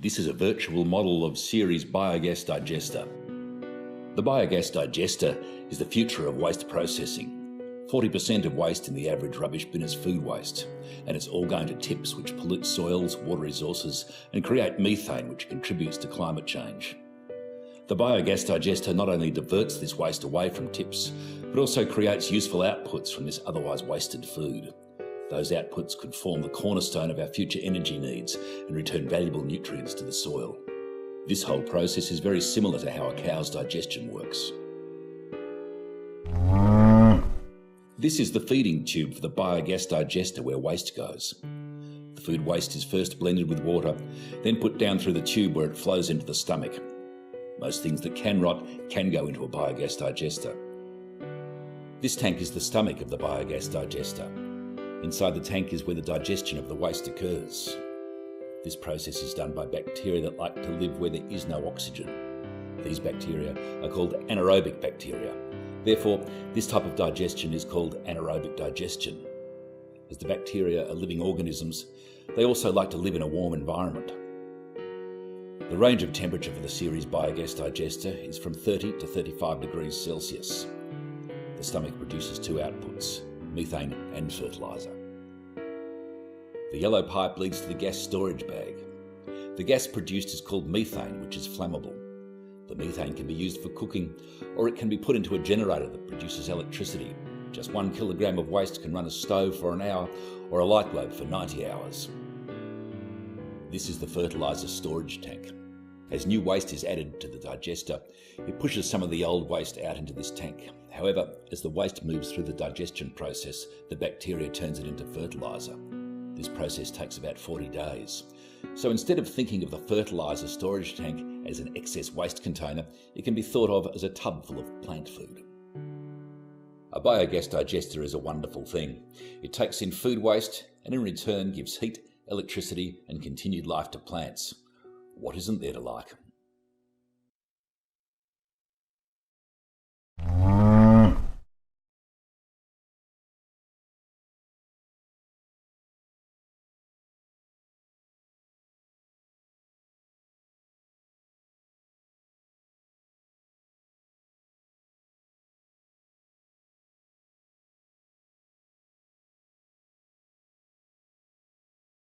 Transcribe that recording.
This is a virtual model of Series biogas digester. The biogas digester is the future of waste processing. 40% of waste in the average rubbish bin is food waste, and it's all going to tips which pollute soils, water resources and create methane which contributes to climate change. The biogas digester not only diverts this waste away from tips, but also creates useful outputs from this otherwise wasted food. Those outputs could form the cornerstone of our future energy needs and return valuable nutrients to the soil. This whole process is very similar to how a cow's digestion works. This is the feeding tube for the biogas digester where waste goes. The food waste is first blended with water, then put down through the tube where it flows into the stomach. Most things that can rot can go into a biogas digester. This tank is the stomach of the biogas digester. Inside the tank is where the digestion of the waste occurs. This process is done by bacteria that like to live where there is no oxygen. These bacteria are called anaerobic bacteria. Therefore, this type of digestion is called anaerobic digestion. As the bacteria are living organisms, they also like to live in a warm environment. The range of temperature for the Series biogas digester is from 30 to 35 degrees Celsius. The stomach produces two outputs, methane and fertiliser. The yellow pipe leads to the gas storage bag. The gas produced is called methane, which is flammable. The methane can be used for cooking, or it can be put into a generator that produces electricity. Just 1 kilogram of waste can run a stove for an hour or a light globe for 90 hours. This is the fertiliser storage tank. As new waste is added to the digester, it pushes some of the old waste out into this tank. However, as the waste moves through the digestion process, the bacteria turns it into fertiliser. This process takes about 40 days. So instead of thinking of the fertiliser storage tank as an excess waste container, it can be thought of as a tub full of plant food. A biogas digester is a wonderful thing. It takes in food waste and in return gives heat, electricity and continued life to plants. What isn't there to like?